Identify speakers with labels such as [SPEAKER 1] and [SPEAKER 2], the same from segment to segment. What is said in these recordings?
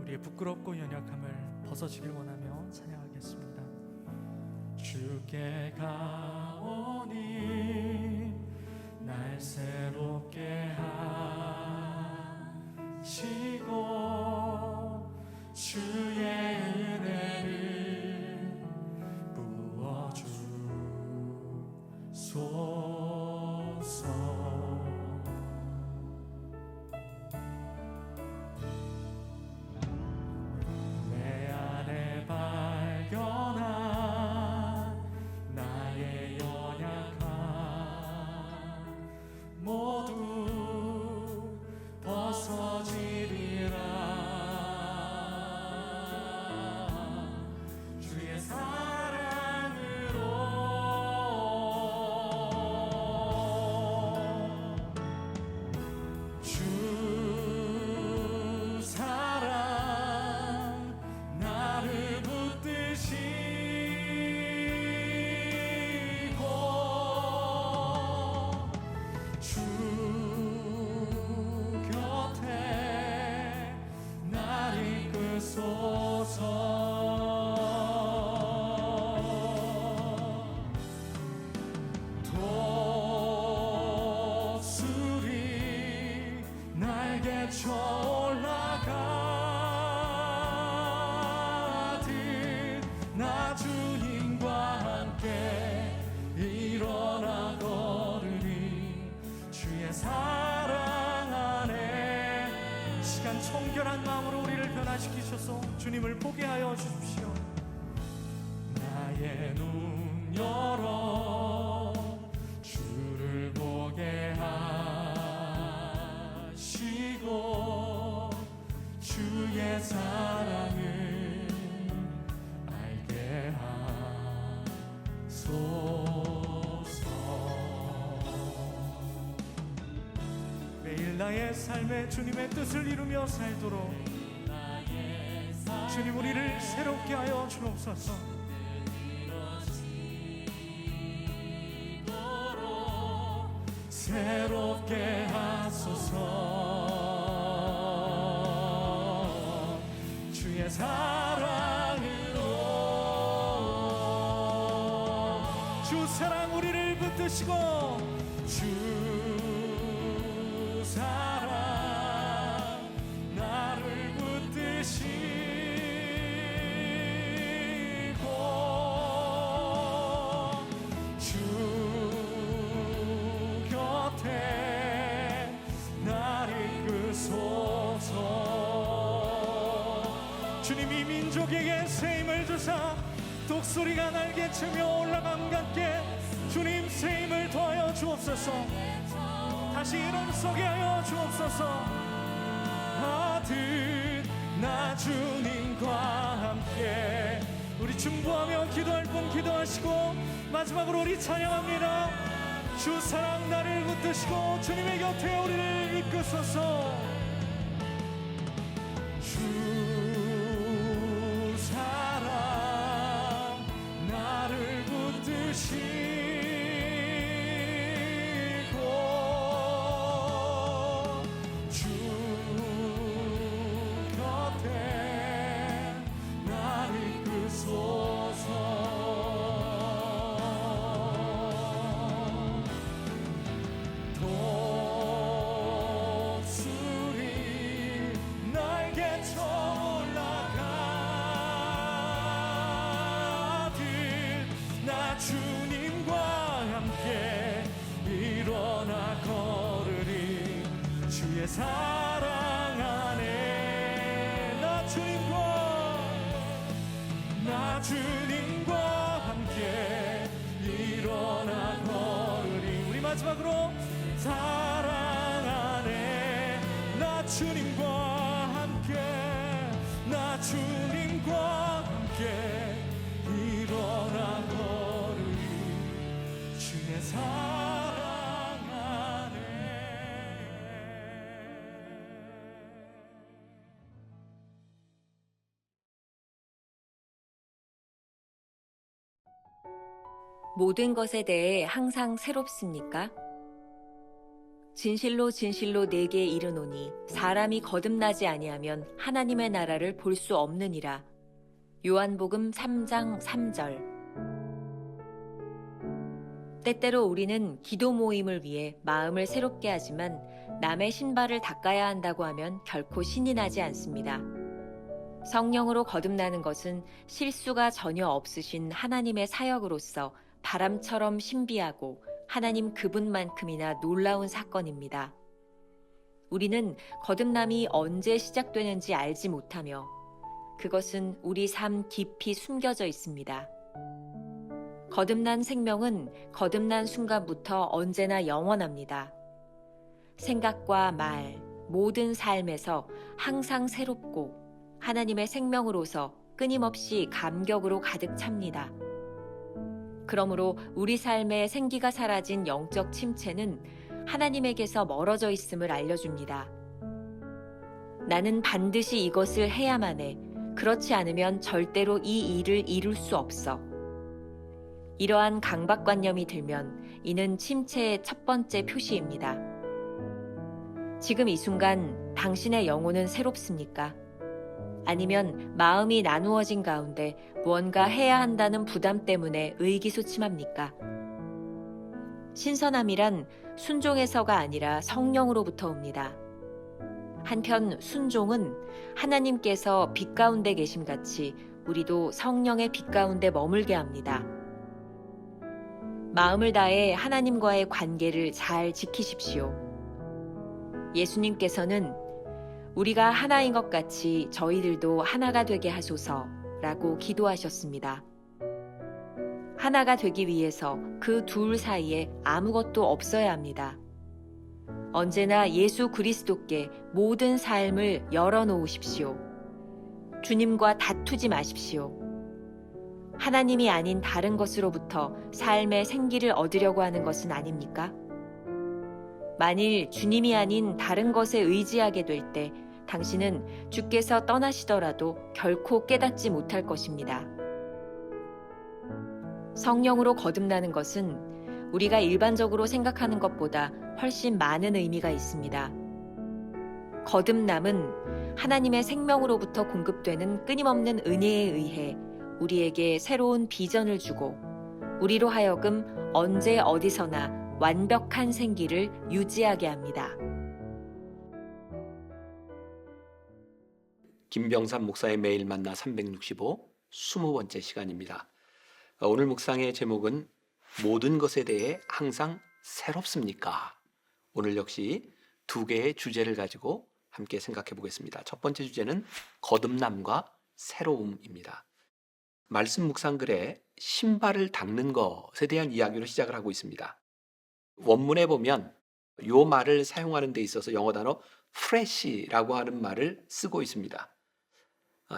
[SPEAKER 1] 우리의 부끄럽고 연약함을 벗어지길 원하며 찬양하겠습니다. 주께 가오니 날 새롭게 하시고 주의 은혜를 부어주소서. 모두 벗어지리라. 주의 사랑으로 주 사랑 나를 붙드시 독수리 날개쳐 올라가듯 나 주님과 함께 일어나 걸으리. 주의 사랑 안에 시간 청결한 마음으로 우리를 변화시키셔서 주님을 보게 하여 주십시오. 나의 눈 열어 주를 보게 하시고 주의 사랑을 알게 하소서. 매일 나의 삶에 주님의 뜻을 이루며 살도록 주님 우리를 새롭게 하여 주옵소서. 새롭게 하소서. 주의 사랑으로 주 사랑 우리를 붙드시고 주 사랑 나를 붙드시고 주 곁에 나를 이끄소서. 주님이 민족에게 새 힘을 주사 독수리가 날개치며 올라감과 함께 주님 새 힘을 더하여 주옵소서. 다시 일어서게 하여 주옵소서. 하듯 나 주님과 함께 우리 중보하며 기도할 분 기도하시고 마지막으로 우리 찬양합니다. 주 사랑 나를 붙드시고 주님의 곁에 우리를 이끄소서. 주 사랑 나를 붙드시고 주 곁에 나를 이끄소서. 독수리 날개쳐 올라가듯 나 주님과 함께 일어나 걸으리. 주의 사랑 안에 나 주님과 함께 일어나 걸으리. 우리 마지막으로 사랑 안에 나 주님과 함께 일어나 걸으리. 주의 사랑 안에.
[SPEAKER 2] 모든 것에 대해 항상 새롭습니까? 진실로 진실로 내게 이르노니 사람이 거듭나지 아니하면 하나님의 나라를 볼 수 없느니라. 요한복음 3장 3절. 때때로 우리는 기도 모임을 위해 마음을 새롭게 하지만 남의 신발을 닦아야 한다고 하면 결코 신이 나지 않습니다. 성령으로 거듭나는 것은 실수가 전혀 없으신 하나님의 사역으로서 바람처럼 신비하고 하나님 그분만큼이나 놀라운 사건입니다. 우리는 거듭남이 언제 시작되는지 알지 못하며 그것은 우리 삶 깊이 숨겨져 있습니다. 거듭난 생명은 거듭난 순간부터 언제나 영원합니다. 생각과 말, 모든 삶에서 항상 새롭고 하나님의 생명으로서 끊임없이 감격으로 가득 찹니다. 그러므로 우리 삶에 생기가 사라진 영적 침체는 하나님에게서 멀어져 있음을 알려줍니다. 나는 반드시 이것을 해야만 해. 그렇지 않으면 절대로 이 일을 이룰 수 없어. 이러한 강박관념이 들면 이는 침체의 첫 번째 표시입니다. 지금 이 순간 당신의 영혼은 새롭습니까? 아니면 마음이 나누어진 가운데 무언가 해야 한다는 부담 때문에 의기소침합니까? 신선함이란 순종에서가 아니라 성령으로부터 옵니다. 한편 순종은 하나님께서 빛 가운데 계심같이 우리도 성령의 빛 가운데 머물게 합니다. 마음을 다해 하나님과의 관계를 잘 지키십시오. 예수님께서는 우리가 하나인 것 같이 저희들도 하나가 되게 하소서라고 기도하셨습니다. 하나가 되기 위해서 그 둘 사이에 아무것도 없어야 합니다. 언제나 예수 그리스도께 모든 삶을 열어놓으십시오. 주님과 다투지 마십시오. 하나님이 아닌 다른 것으로부터 삶의 생기를 얻으려고 하는 것은 아닙니까? 만일 주님이 아닌 다른 것에 의지하게 될 때 당신은 주께서 떠나시더라도 결코 깨닫지 못할 것입니다. 성령으로 거듭나는 것은 우리가 일반적으로 생각하는 것보다 훨씬 많은 의미가 있습니다. 거듭남은 하나님의 생명으로부터 공급되는 끊임없는 은혜에 의해 우리에게 새로운 비전을 주고 우리로 하여금 언제 어디서나 완벽한 생기를 유지하게 합니다.
[SPEAKER 3] 김병삼 목사의 매일 만나 365 20번째 시간입니다. 오늘 묵상의 제목은 모든 것에 대해 항상 새롭습니까? 오늘 역시 두 개의 주제를 가지고 함께 생각해 보겠습니다. 첫 번째 주제는 거듭남과 새로움입니다. 말씀 묵상글에 신발을 닦는 것에 대한 이야기로 시작을 하고 있습니다. 원문에 보면 이 말을 사용하는 데 있어서 영어 단어 fresh라고 하는 말을 쓰고 있습니다.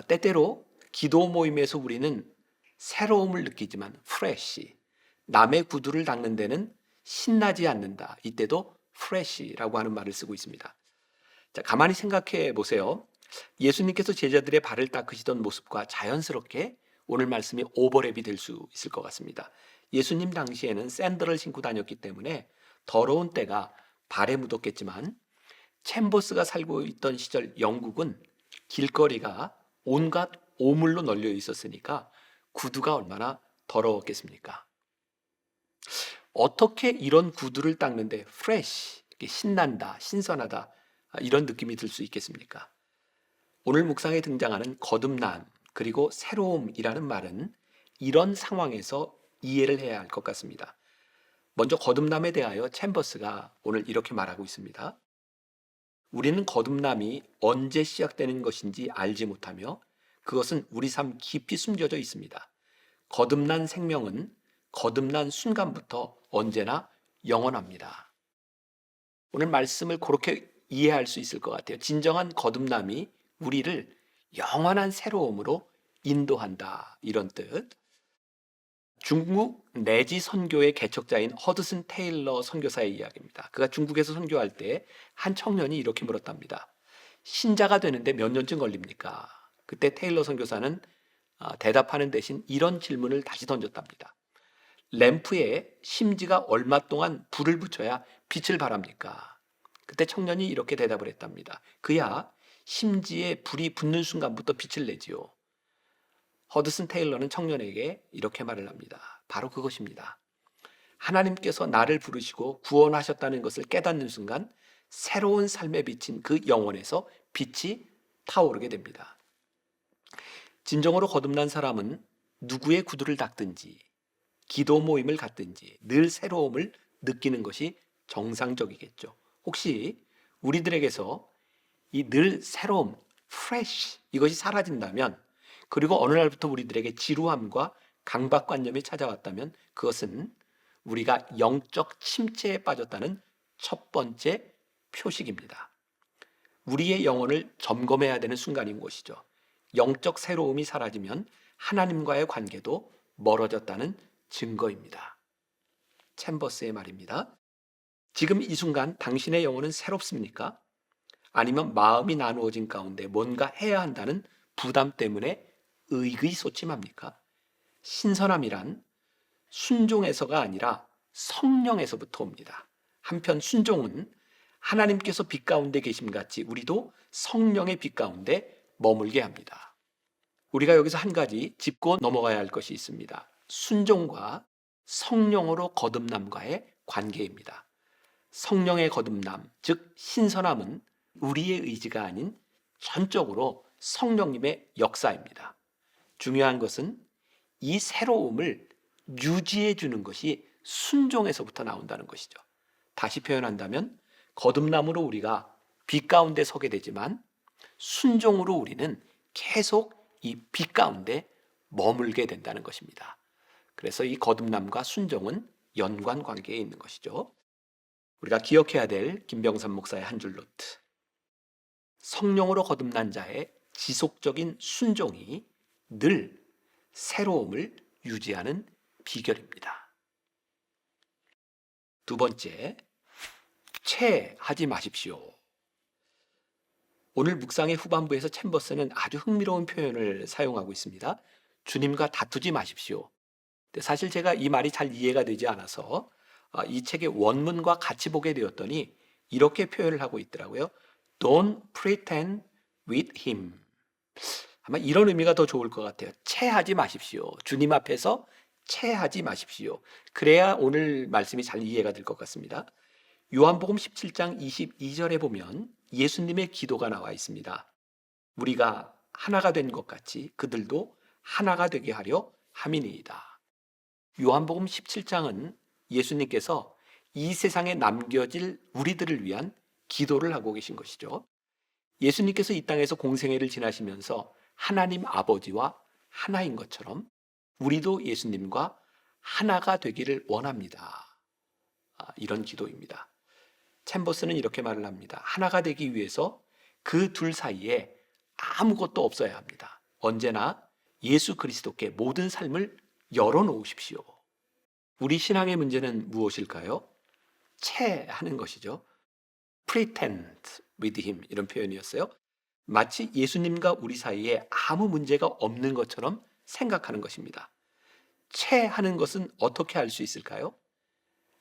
[SPEAKER 3] 때때로 기도 모임에서 우리는 새로움을 느끼지만 fresh, 남의 구두를 닦는 데는 신나지 않는다. 이때도 fresh라고 하는 말을 쓰고 있습니다. 자, 가만히 생각해 보세요. 예수님께서 제자들의 발을 닦으시던 모습과 자연스럽게 오늘 말씀이 오버랩이 될 수 있을 것 같습니다. 예수님 당시에는 샌들을 신고 다녔기 때문에 더러운 때가 발에 묻었겠지만 챔버스가 살고 있던 시절 영국은 길거리가 온갖 오물로 널려 있었으니까 구두가 얼마나 더러웠겠습니까? 어떻게 이런 구두를 닦는데 프레쉬, 신난다, 신선하다 이런 느낌이 들 수 있겠습니까? 오늘 묵상에 등장하는 거듭남 그리고 새로움이라는 말은 이런 상황에서 이해를 해야 할 것 같습니다. 먼저 거듭남에 대하여 챔버스가 오늘 이렇게 말하고 있습니다. 우리는 거듭남이 언제 시작되는 것인지 알지 못하며 그것은 우리 삶 깊이 숨겨져 있습니다. 거듭난 생명은 거듭난 순간부터 언제나 영원합니다. 오늘 말씀을 그렇게 이해할 수 있을 것 같아요. 진정한 거듭남이 우리를 영원한 새로움으로 인도한다 이런 뜻. 중국 내지 선교의 개척자인 허드슨 테일러 선교사의 이야기입니다. 그가 중국에서 선교할 때 한 청년이 이렇게 물었답니다. 신자가 되는데 몇 년쯤 걸립니까? 그때 테일러 선교사는 대답하는 대신 이런 질문을 다시 던졌답니다. 램프에 심지가 얼마 동안 불을 붙여야 빛을 발합니까? 그때 청년이 이렇게 대답을 했답니다. 그야 심지에 불이 붙는 순간부터 빛을 내지요. 허드슨 테일러는 청년에게 이렇게 말을 합니다. 바로 그것입니다. 하나님께서 나를 부르시고 구원하셨다는 것을 깨닫는 순간 새로운 삶에 비친 그 영혼에서 빛이 타오르게 됩니다. 진정으로 거듭난 사람은 누구의 구두를 닦든지 기도 모임을 갖든지 늘 새로움을 느끼는 것이 정상적이겠죠. 혹시 우리들에게서 이 늘 새로움, fresh 이것이 사라진다면, 그리고 어느 날부터 우리들에게 지루함과 강박관념이 찾아왔다면 그것은 우리가 영적 침체에 빠졌다는 첫 번째 표식입니다. 우리의 영혼을 점검해야 되는 순간인 것이죠. 영적 새로움이 사라지면 하나님과의 관계도 멀어졌다는 증거입니다. 챔버스의 말입니다. 지금 이 순간 당신의 영혼은 새롭습니까? 아니면 마음이 나누어진 가운데 뭔가 해야 한다는 부담 때문에 의기소침합니까? 신선함이란 순종에서가 아니라 성령에서부터 옵니다. 한편 순종은 하나님께서 빛 가운데 계심같이 우리도 성령의 빛 가운데 머물게 합니다. 우리가 여기서 한 가지 짚고 넘어가야 할 것이 있습니다. 순종과 성령으로 거듭남과의 관계입니다. 성령의 거듭남, 즉 신선함은 우리의 의지가 아닌 전적으로 성령님의 역사입니다. 중요한 것은 이 새로움을 유지해 주는 것이 순종에서부터 나온다는 것이죠. 다시 표현한다면 거듭남으로 우리가 빛 가운데 서게 되지만 순종으로 우리는 계속 이 빛 가운데 머물게 된다는 것입니다. 그래서 이 거듭남과 순종은 연관 관계에 있는 것이죠. 우리가 기억해야 될 김병삼 목사의 한 줄 노트. 성령으로 거듭난 자의 지속적인 순종이 늘 새로움을 유지하는 비결입니다. 두 번째, 체하지 마십시오. 오늘 묵상의 후반부에서 챔버스는 아주 흥미로운 표현을 사용하고 있습니다. 주님과 다투지 마십시오. 사실 제가 이 말이 잘 이해가 되지 않아서 이 책의 원문과 같이 보게 되었더니 이렇게 표현을 하고 있더라고요. Don't pretend with him. 아마 이런 의미가 더 좋을 것 같아요. 체하지 마십시오. 주님 앞에서 체하지 마십시오. 그래야 오늘 말씀이 잘 이해가 될 것 같습니다. 요한복음 17장 22절에 보면 예수님의 기도가 나와 있습니다. 우리가 하나가 된 것 같이 그들도 하나가 되게 하려 함이니이다. 요한복음 17장은 예수님께서 이 세상에 남겨질 우리들을 위한 기도를 하고 계신 것이죠. 예수님께서 이 땅에서 공생애를 지나시면서 하나님 아버지와 하나인 것처럼 우리도 예수님과 하나가 되기를 원합니다. 이런 기도입니다. 챔버스는 이렇게 말을 합니다. 하나가 되기 위해서 그 둘 사이에 아무것도 없어야 합니다. 언제나 예수 그리스도께 모든 삶을 열어놓으십시오. 우리 신앙의 문제는 무엇일까요? 체하는 것이죠. pretend with him 이런 표현이었어요. 마치 예수님과 우리 사이에 아무 문제가 없는 것처럼 생각하는 것입니다. 체하는 것은 어떻게 할 수 있을까요?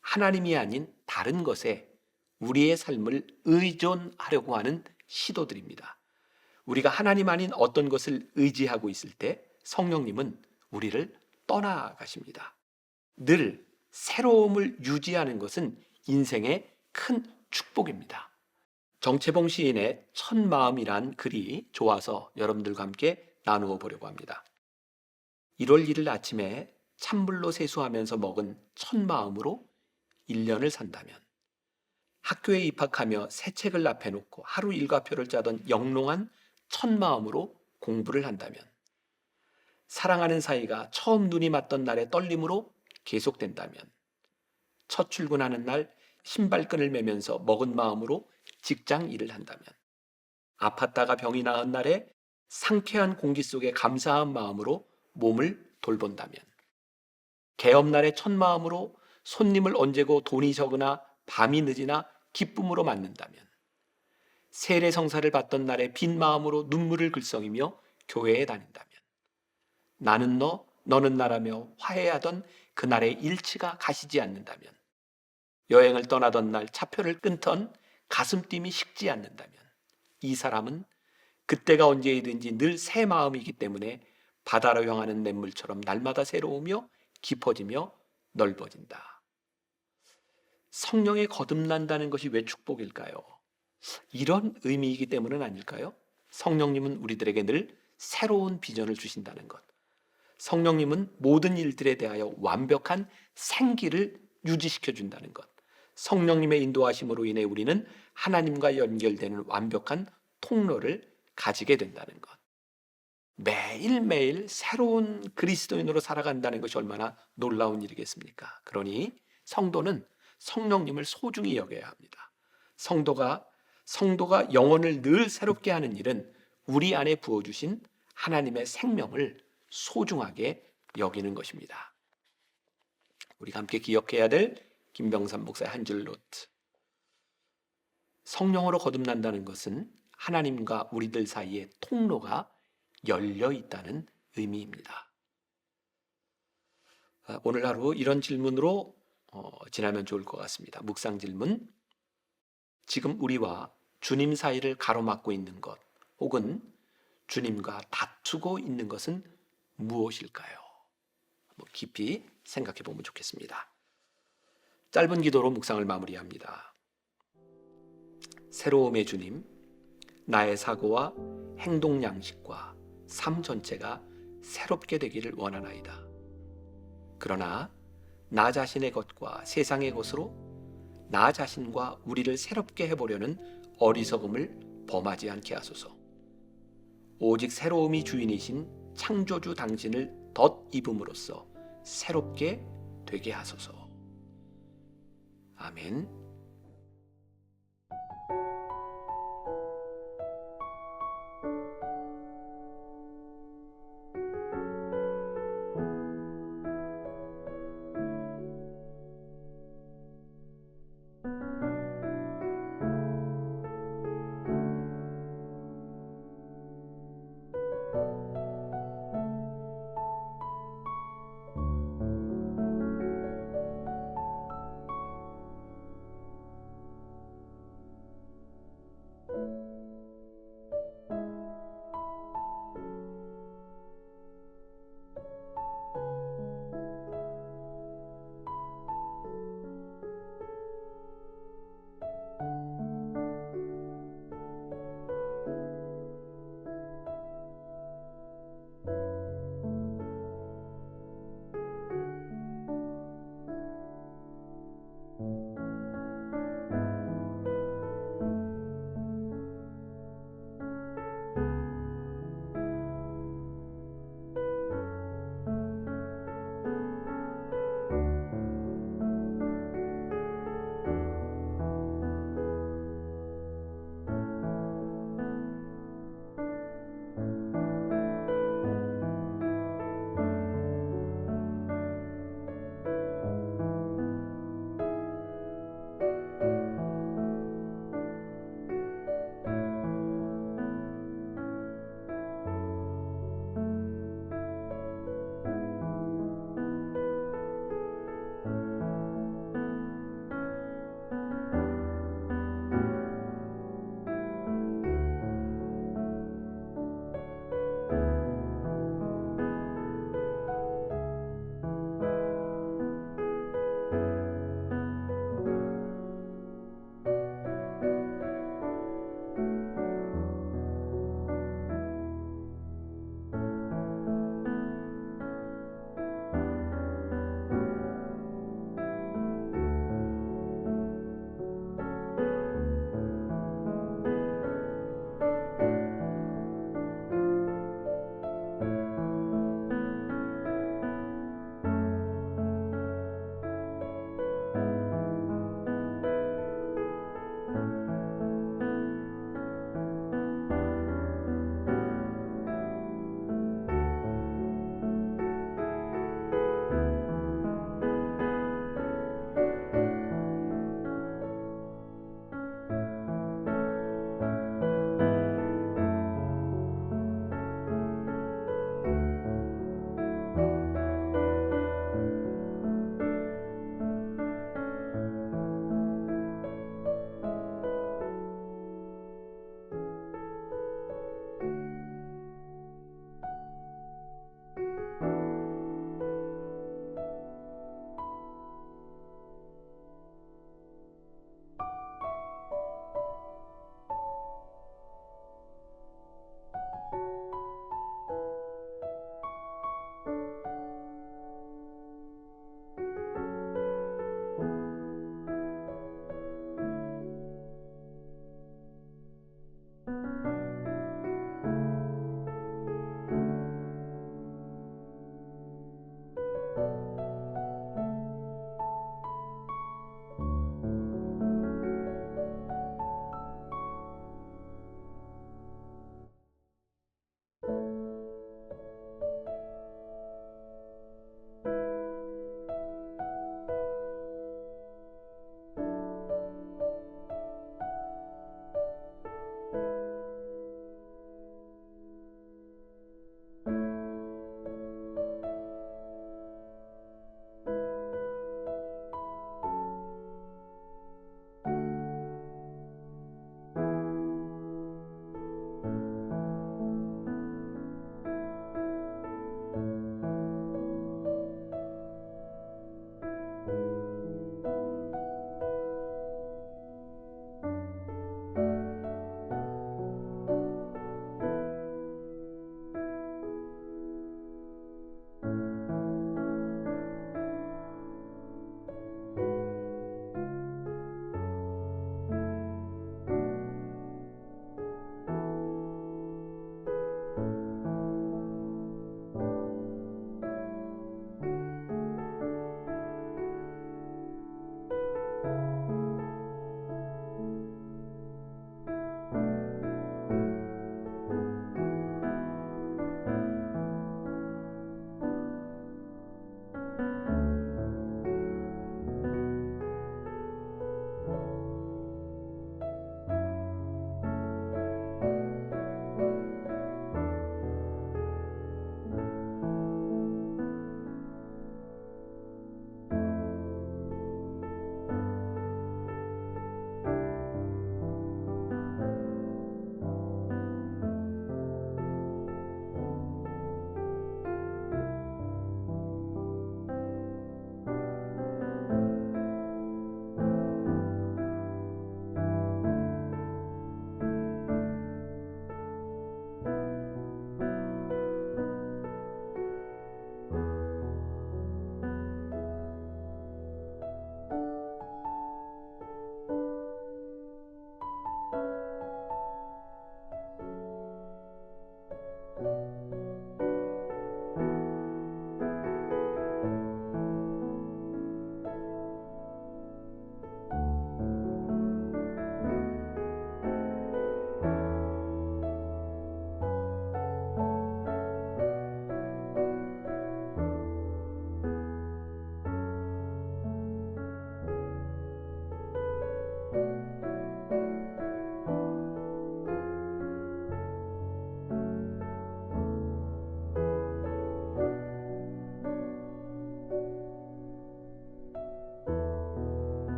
[SPEAKER 3] 하나님이 아닌 다른 것에 우리의 삶을 의존하려고 하는 시도들입니다. 우리가 하나님 아닌 어떤 것을 의지하고 있을 때 성령님은 우리를 떠나가십니다. 늘 새로움을 유지하는 것은 인생의 큰 축복입니다. 정채봉 시인의 첫 마음이란 글이 좋아서 여러분들과 함께 나누어 보려고 합니다. 1월 1일 아침에 찬물로 세수하면서 먹은 첫 마음으로 1년을 산다면, 학교에 입학하며 새 책을 앞에 놓고 하루 일과표를 짜던 영롱한 첫 마음으로 공부를 한다면, 사랑하는 사이가 처음 눈이 맞던 날의 떨림으로 계속된다면, 첫 출근하는 날 신발끈을 매면서 먹은 마음으로 직장 일을 한다면, 아팠다가 병이 나은 날에 상쾌한 공기 속에 감사한 마음으로 몸을 돌본다면, 개업날에 첫 마음으로 손님을 언제고 돈이 적으나 밤이 늦으나 기쁨으로 맞는다면, 세례성사를 받던 날에 빈 마음으로 눈물을 글썽이며 교회에 다닌다면, 나는 너, 너는 나라며 화해하던 그날의 일치가 가시지 않는다면, 여행을 떠나던 날 차표를 끊던 가슴팀이 식지 않는다면, 이 사람은 그때가 언제이든지 늘 새 마음이기 때문에 바다로 향하는 냇물처럼 날마다 새로우며 깊어지며 넓어진다. 성령에 거듭난다는 것이 왜 축복일까요? 이런 의미이기 때문은 아닐까요? 성령님은 우리들에게 늘 새로운 비전을 주신다는 것. 성령님은 모든 일들에 대하여 완벽한 생기를 유지시켜 준다는 것. 성령님의 인도하심으로 인해 우리는 하나님과 연결되는 완벽한 통로를 가지게 된다는 것. 매일매일 새로운 그리스도인으로 살아간다는 것이 얼마나 놀라운 일이겠습니까? 그러니 성도는 성령님을 소중히 여겨야 합니다. 성도가 영혼을 늘 새롭게 하는 일은 우리 안에 부어주신 하나님의 생명을 소중하게 여기는 것입니다. 우리가 함께 기억해야 될 김병삼 목사의 한 줄 노트. 성령으로 거듭난다는 것은 하나님과 우리들 사이에 통로가 열려 있다는 의미입니다. 오늘 하루 이런 질문으로 지나면 좋을 것 같습니다. 묵상 질문. 지금 우리와 주님 사이를 가로막고 있는 것, 혹은 주님과 다투고 있는 것은 무엇일까요? 깊이 생각해 보면 좋겠습니다. 짧은 기도로 묵상을 마무리합니다. 새로움의 주님, 나의 사고와 행동 양식과 삶 전체가 새롭게 되기를 원하나이다. 그러나 나 자신의 것과 세상의 것으로 나 자신과 우리를 새롭게 해보려는 어리석음을 범하지 않게 하소서. 오직 새로움이 주인이신 창조주 당신을 덧입음으로써 새롭게 되게 하소서. 아멘.